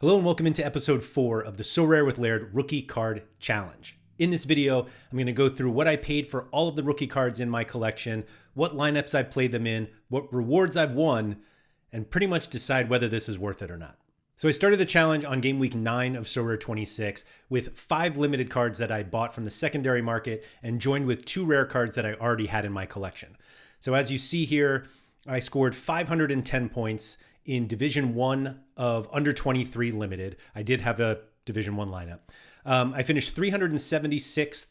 Hello and welcome into episode 4 of the Sorare with Laird Rookie Card Challenge. In this video, I'm going to go through what I paid for all of the rookie cards in my collection, what lineups I've played them in, what rewards I've won, and pretty much decide whether this is worth it or not. So I started the challenge on game week 9 of Sorare 26 with 5 limited cards that I bought from the secondary market and joined with 2 rare cards that I already had in my collection. So as you see here, I scored 510 points in Division 1 of under 23 limited. I did have a Division 1 lineup. I finished 376th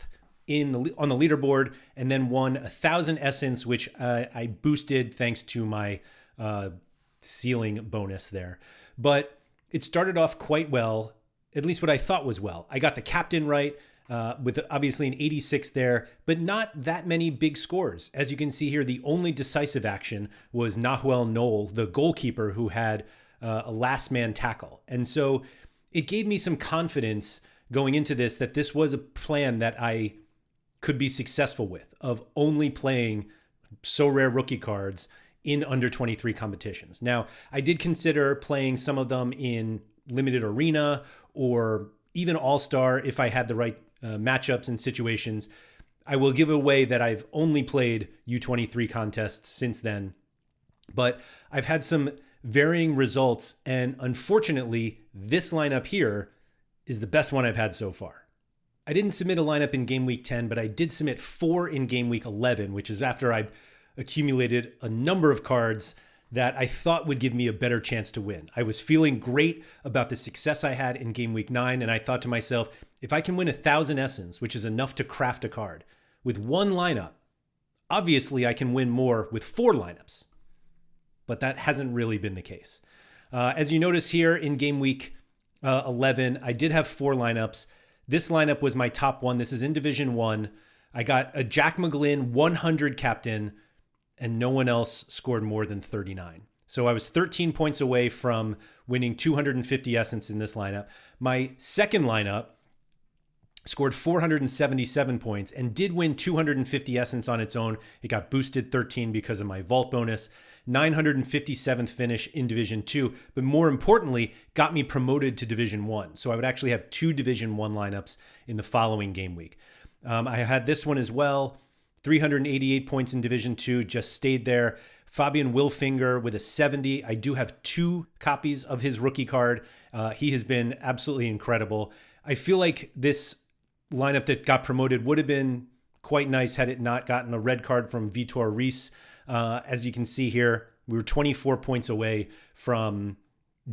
on the leaderboard and then won 1,000 essence, which I boosted thanks to my ceiling bonus there. But it started off quite well, at least what I thought was well. I got the captain right, with obviously an 86 there, but not that many big scores. As you can see here, the only decisive action was Nahuel Knoll, the goalkeeper, who had a last man tackle. And so it gave me some confidence going into this that this was a plan that I could be successful with, of only playing Sorare rookie cards in under 23 competitions. Now, I did consider playing some of them in limited arena or even all-star if I had the right matchups and situations. I will give away that I've only played U23 contests since then, but I've had some varying results, and unfortunately, this lineup here is the best one I've had so far. I didn't submit a lineup in game week 10, but I did submit 4 in game week 11, which is after I accumulated a number of cards that I thought would give me a better chance to win. I was feeling great about the success I had in game week 9, and I thought to myself, if I can win 1,000 essence, which is enough to craft a card, with 1 lineup, obviously I can win more with 4 lineups. But that hasn't really been the case. As you notice here in game week 11, I did have 4 lineups. This lineup was my top one. This is in Division 1. I got a Jack McGlynn 100 captain, and no one else scored more than 39. So I was 13 points away from winning 250 essence in this lineup. My second lineup scored 477 points and did win 250 essence on its own. It got boosted 13 because of my vault bonus. 957th finish in Division 2, but more importantly, got me promoted to Division 1. So I would actually have 2 Division 1 lineups in the following game week. I had this one as well. 388 points in Division 2, just stayed there. Fabian Wilfinger with a 70. I do have 2 copies of his rookie card. He has been absolutely incredible. I feel like this lineup that got promoted would have been quite nice had it not gotten a red card from Vitor Reis. As you can see here, we were 24 points away from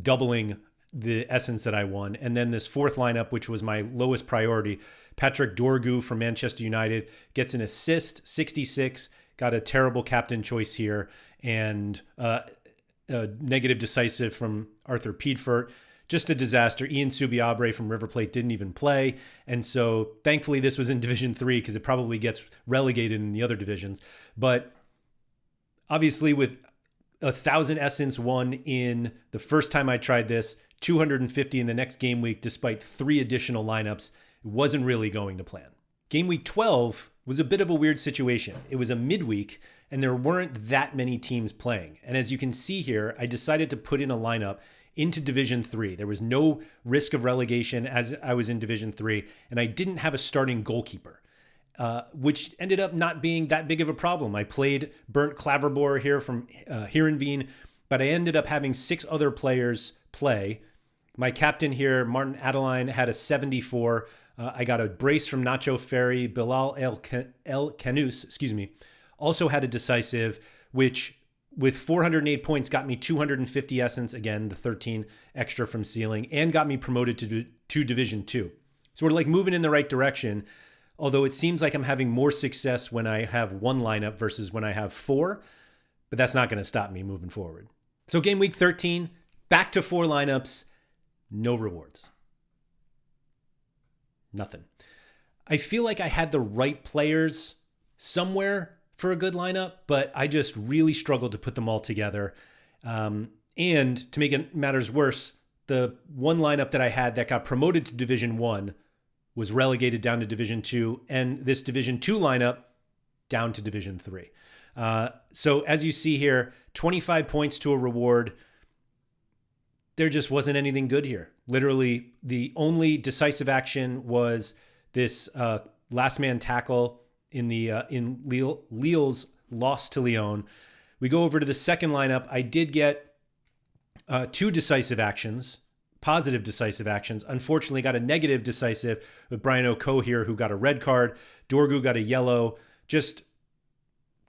doubling the essence that I won. And then this 4th lineup, which was my lowest priority, Patrick Dorgu from Manchester United gets an assist, 66, got a terrible captain choice here, and a negative decisive from Arthur Piedfort. Just a disaster. Ian Subiabre from River Plate didn't even play. And so thankfully this was in Division 3 because it probably gets relegated in the other divisions. But obviously with 1,000 essence won in the first time I tried this, 250 in the next game week, despite 3 additional lineups, it wasn't really going to plan. Game week 12 was a bit of a weird situation. It was a midweek and there weren't that many teams playing. And as you can see here, I decided to put in a lineup into Division 3. There was no risk of relegation as I was in Division 3, and I didn't have a starting goalkeeper, which ended up not being that big of a problem. I played Bernd Klaverboer here from Heerenveen, but I ended up having 6 other players play. My captain here, Martin Adeline, had a 74. I got a brace from Nacho Ferry. Bilal El Canous, also had a decisive, which with 408 points got me 250 essence, again, the 13 extra from ceiling, and got me promoted to Division 2. So we're like moving in the right direction, although it seems like I'm having more success when I have 1 lineup versus when I have 4, but that's not going to stop me moving forward. So game week 13, back to 4 lineups, no rewards. Nothing. I feel like I had the right players somewhere for a good lineup, but I just really struggled to put them all together. And to make it matters worse, the 1 lineup that I had that got promoted to Division 1 was relegated down to Division 2, and this Division 2 lineup down to Division 3. So as you see here, 25 points to a reward, there just wasn't anything good here. Literally, the only decisive action was this last man tackle in Lille's loss to Lyon. We go over to the second lineup. I did get two decisive actions, positive decisive actions. Unfortunately, got a negative decisive with Brian O'Co here, who got a red card. Dorgu got a yellow. Just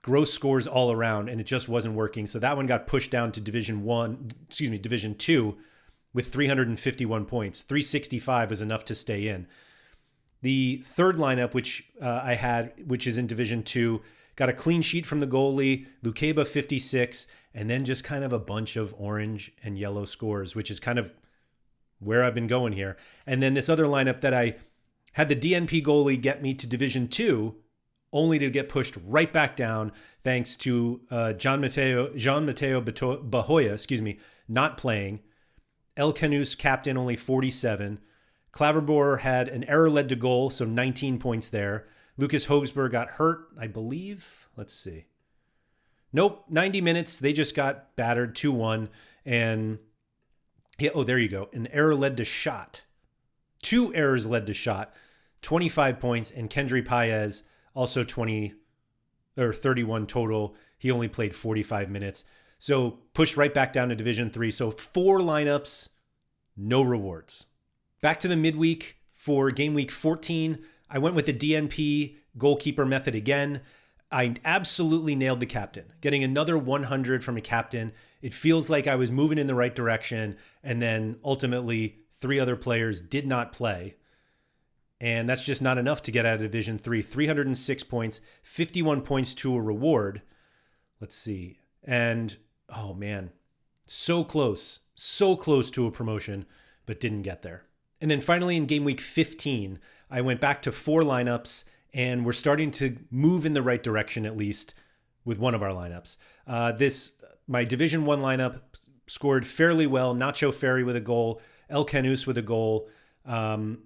gross scores all around, and it just wasn't working. So that one got pushed down to Division 2 with 351 points. 365 was enough to stay in. The third lineup, which I had, which is in Division 2, got a clean sheet from the goalie, Lukeba 56, and then just kind of a bunch of orange and yellow scores, which is kind of where I've been going here. And then this other lineup that I had the DNP goalie get me to Division 2, only to get pushed right back down thanks to Jean Mateo Bahoya, not playing. El Canus captain, only 47. Claverbor had an error led to goal, so 19 points there. Lucas Hogsberg got hurt, I believe. Let's see. Nope, 90 minutes. They just got battered 2-1. And yeah, oh, there you go. An error led to shot. 2 errors led to shot. 25 points. And Kendry Paez, also 31 total. He only played 45 minutes. So pushed right back down to Division 3. So 4 lineups, no rewards. Back to the midweek for game week 14. I went with the DNP goalkeeper method again. I absolutely nailed the captain. Getting another 100 from a captain. It feels like I was moving in the right direction. And then ultimately 3 other players did not play. And that's just not enough to get out of Division 3. 306 points, 51 points to a reward. Let's see. And, oh man, so close to a promotion, but didn't get there. And then finally in game week 15, I went back to 4 lineups, and we're starting to move in the right direction, at least with one of our lineups. My Division 1 lineup scored fairly well. Nacho Ferry with a goal, El Canus with a goal. Where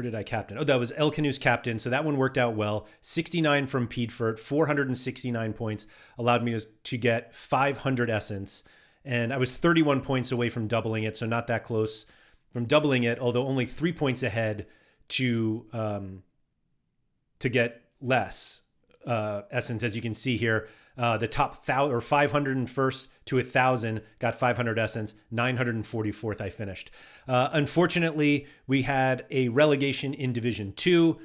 did I captain? Oh, that was El Canus captain. So that one worked out well. 69 from Piedfort, 469 points, allowed me to get 500 essence. And I was 31 points away from doubling it, so not that close from doubling it, although only 3 points ahead to get less essence. As you can see here, the top 501st to 1,000 got 500 essence. 944th I finished. Unfortunately, we had a relegation in Division 2.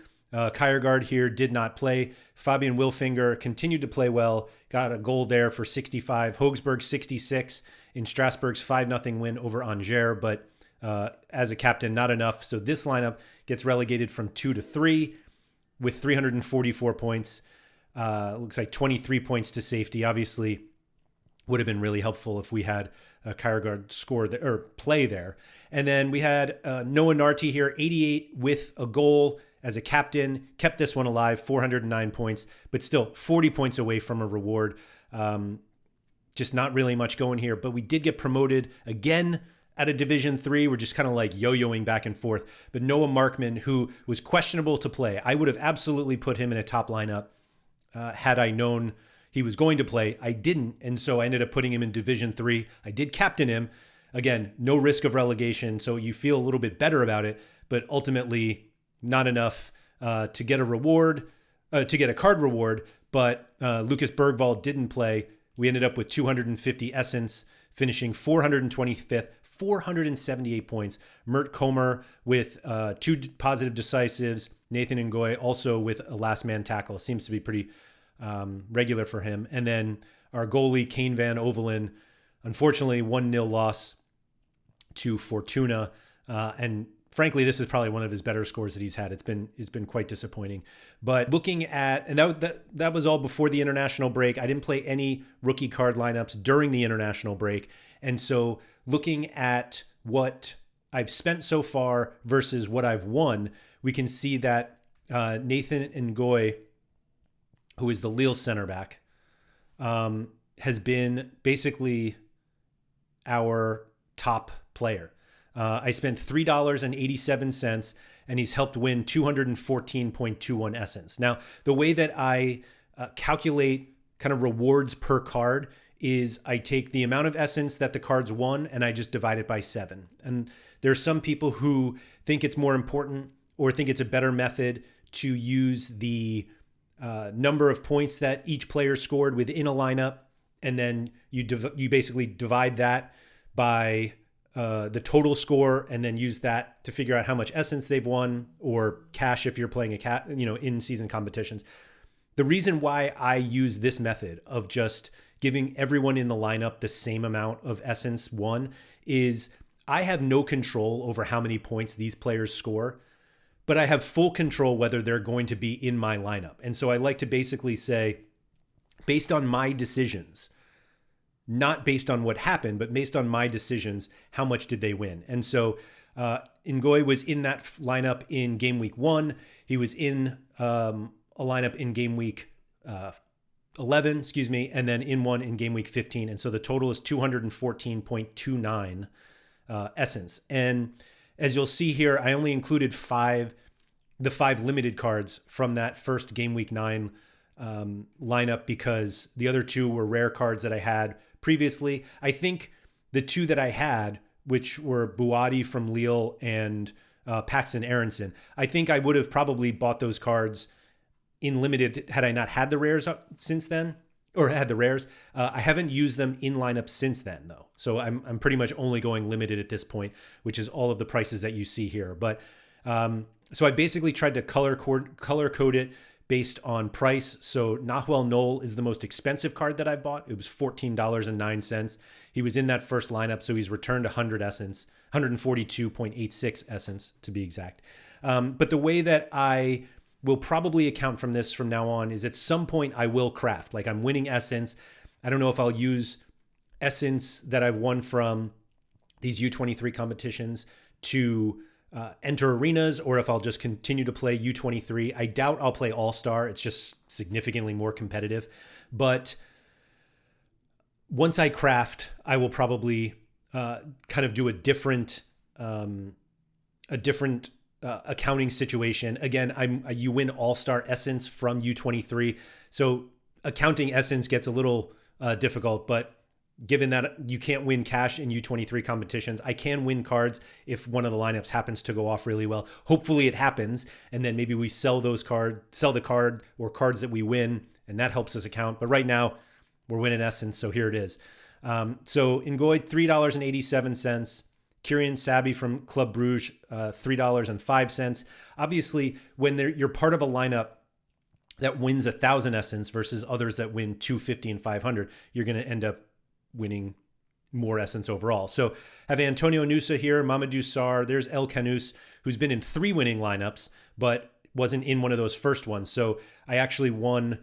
Kiergaard here did not play. Fabian Wilfinger continued to play well. Got a goal there for 65. Hogsberg 66 in Strasbourg's 5-0 win over Angers, but as a captain, not enough. So this lineup gets relegated from 2 to 3 with 344 points. Looks like 23 points to safety. Obviously, would have been really helpful if we had Kiergaard score or play there. And then we had Noah Narty here, 88 with a goal as a captain. Kept this one alive, 409 points, but still 40 points away from a reward. Just not really much going here. But we did get promoted again out of Division 3. We're just kind of like yo-yoing back and forth. But Noah Markman, who was questionable to play, I would have absolutely put him in a top lineup had I known he was going to play. I didn't, and so I ended up putting him in Division 3. I did captain him. Again, no risk of relegation, so you feel a little bit better about it, but ultimately not enough to get a reward, to get a card reward, but Lucas Bergvall didn't play. We ended up with 250 essence, finishing 425th, 478 points. Mert Comer with 2 positive decisives. Nathan Ngoy also with a last man tackle. Seems to be pretty regular for him. And then our goalie, Kane Van Ovelen, unfortunately 1-0 loss to Fortuna. And frankly, this is probably one of his better scores that he's had. It's been quite disappointing. But looking at, and that was all before the international break. I didn't play any rookie card lineups during the international break. And so looking at what I've spent so far versus what I've won, we can see that Nathan Ngoy, who is the Lille center back, has been basically our top player. I spent $3.87, and he's helped win 214.21 essence. Now, the way that I calculate kind of rewards per card is I take the amount of essence that the cards won and I just divide it by 7. And there's some people who think it's more important or think it's a better method to use the number of points that each player scored within a lineup, and then you basically divide that by the total score, and then use that to figure out how much essence they've won, or cash if you're playing in season competitions. The reason why I use this method of just giving everyone in the lineup the same amount of essence won is I have no control over how many points these players score, but I have full control whether they're going to be in my lineup. And so I like to basically say, based on my decisions, not based on what happened, but based on my decisions, how much did they win? And so Ngoy was in that lineup in game week 1. He was in a lineup in game week 11, and then in one in game week 15. And so the total is 214.29 essence. And as you'll see here, I only included the 5 limited cards from that first game week 9 lineup because the other 2 were rare cards that I had previously. I think the 2 that I had, which were Buati from Lille and Paxton Aronson, I think I would have probably bought those cards in limited had I not had the rares since then, or had the rares. I haven't used them in lineup since then though. So I'm pretty much only going limited at this point, which is all of the prices that you see here. But so I basically tried to color code it based on price. So Nahuel Knoll is the most expensive card that I bought. It was $14.09. He was in that first lineup, so he's returned 100 essence, 142.86 essence to be exact. But the way that I will probably account from this from now on is at some point I will craft. Like I'm winning essence. I don't know if I'll use essence that I've won from these U23 competitions to enter arenas, or if I'll just continue to play U23. I doubt I'll play All-Star. It's just significantly more competitive. But once I craft, I will probably kind of do a different accounting situation. Again, you win All-Star essence from U23. So accounting essence gets a little difficult, but given that you can't win cash in U23 competitions, I can win cards if one of the lineups happens to go off really well. Hopefully it happens, and then maybe we sell the card or cards that we win, and that helps us account. But right now, we're winning essence, so here it is. So Ngoy, $3.87. Kyrian Sabi from Club Bruges, $3.05. Obviously, when you're part of a lineup that wins 1,000 essence versus others that win 250 and 500, you're going to end up winning more essence overall. So have Antonio Nusa here, Mamadou Sarr, there's El Canus, who's been in 3 winning lineups, but wasn't in one of those first ones. So I actually won,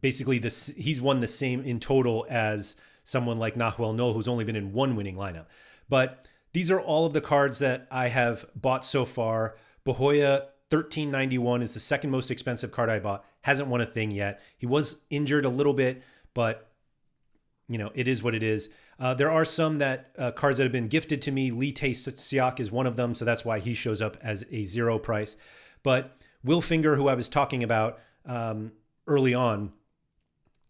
basically he's won the same in total as someone like Nahuel Knoll, who's only been in 1 winning lineup. But these are all of the cards that I have bought so far. Bahoya, $13.91 is the second most expensive card I bought. Hasn't won a thing yet. He was injured a little bit, but it is what it is. There are some cards that have been gifted to me. Lee Tae-Siak is one of them, so that's why he shows up as a 0 price. But Will Finger, who I was talking about early on,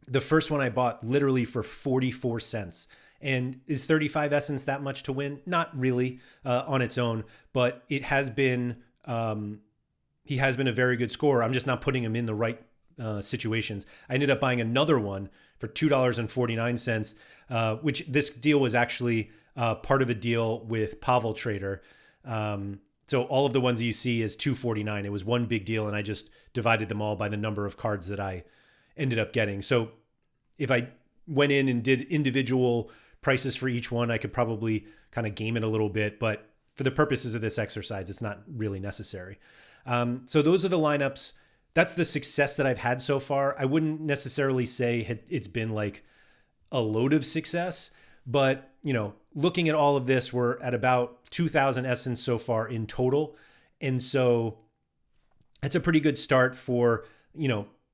the first one I bought literally for 44 cents. And is 35 essence that much to win? Not really on its own, but it has been, he has been a very good scorer. I'm just not putting him in the right situations. I ended up buying another one for $2.49, which this deal was actually part of a deal with Pavel Trader. So all of the ones that you see is $2.49. It was one big deal, and I just divided them all by the number of cards that I ended up getting. So if I went in and did individual prices for each one, I could probably kind of game it a little bit, but for the purposes of this exercise, it's not really necessary. So those are the lineups. That's the success that I've had so far. I wouldn't necessarily say it's been like a load of success, but looking at all of this, we're at about 2,000 essence so far in total. And so that's a pretty good start for,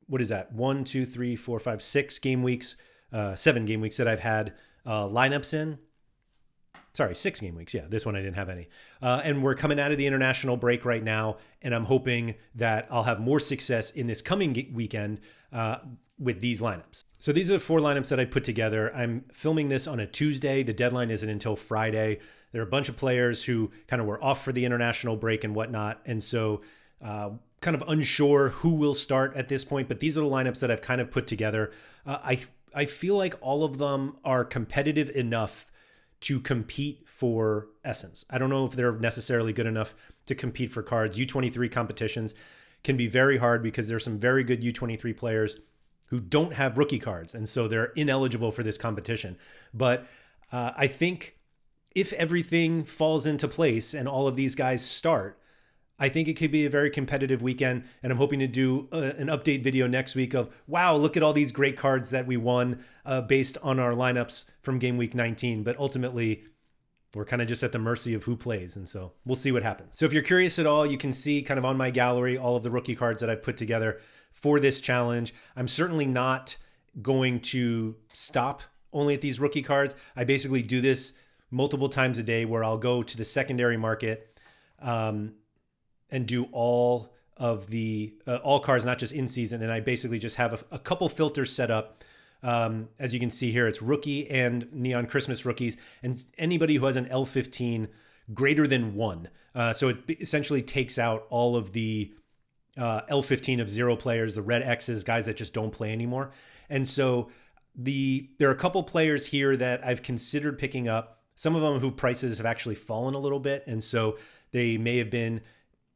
what is that? 1, 2, 3, 4, 5, 6 game weeks, 7 game weeks that I've had lineups in. Sorry, 6 game weeks. Yeah, this one I didn't have any. And we're coming out of the international break right now, and I'm hoping that I'll have more success in this coming weekend with these lineups. So these are the 4 lineups that I put together. I'm filming this on a Tuesday. The deadline isn't until Friday. There are a bunch of players who kind of were off for the international break and whatnot. And so kind of unsure who will start at this point, but these are the lineups that I've kind of put together. I feel like all of them are competitive enough to compete for essence. I don't know if they're necessarily good enough to compete for cards. U23 competitions can be very hard because there's some very good U23 players who don't have rookie cards, and so they're ineligible for this competition. But I think if everything falls into place and all of these guys start, I think it could be a very competitive weekend, and I'm hoping to do an update video next week of, wow, look at all these great cards that we won based on our lineups from game week 19. But ultimately, we're kind of just at the mercy of who plays, and so we'll see what happens. So if you're curious at all, you can see kind of on my gallery all of the rookie cards that I've put together for this challenge. I'm certainly not going to stop only at these rookie cards. I basically do this multiple times a day where I'll go to the secondary market and do all of the all cards, not just in season. And I basically just have a couple filters set up. As you can see here, it's rookie and neon Christmas rookies, and anybody who has an L15 greater than 1. So it essentially takes out all of the L15 of 0 players, the red X's, guys that just don't play anymore. And so there are a couple players here that I've considered picking up. Some of them whose prices have actually fallen a little bit, and so they may have been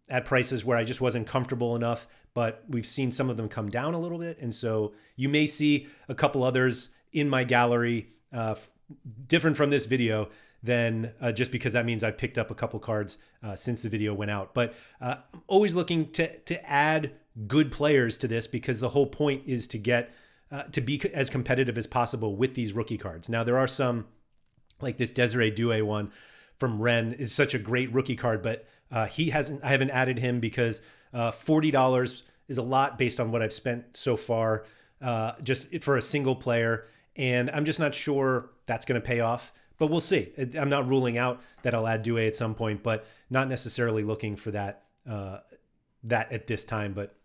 at prices where I just wasn't comfortable enough, but we've seen some of them come down a little bit. And so you may see a couple others in my gallery different from this video than just because that means I picked up a couple cards since the video went out. But I'm always looking to add good players to this, because the whole point is to get to be as competitive as possible with these rookie cards. Now, there are some, like this Desiree Doué one from Rennes is such a great rookie card, but I haven't added him because $40 is a lot based on what I've spent so far just for a single player. And I'm just not sure that's going to pay off, but we'll see. I'm not ruling out that I'll add Doué at some point, but not necessarily looking for that at this time, but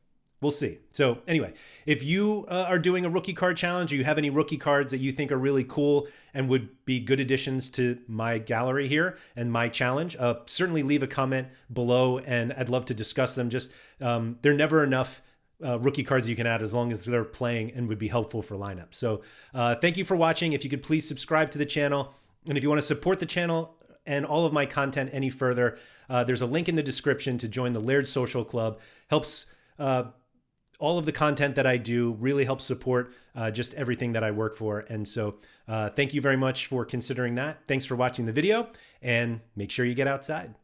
we'll see. So anyway, if you are doing a rookie card challenge, or you have any rookie cards that you think are really cool and would be good additions to my gallery here and my challenge, certainly leave a comment below, and I'd love to discuss them. Just there are never enough rookie cards you can add as long as they're playing and would be helpful for lineups. So thank you for watching. If you could please subscribe to the channel, and if you want to support the channel and all of my content any further, there's a link in the description to join the Laird Social Club. Helps all of the content that I do, really helps support just everything that I work for. And so thank you very much for considering that. Thanks for watching the video, and make sure you get outside.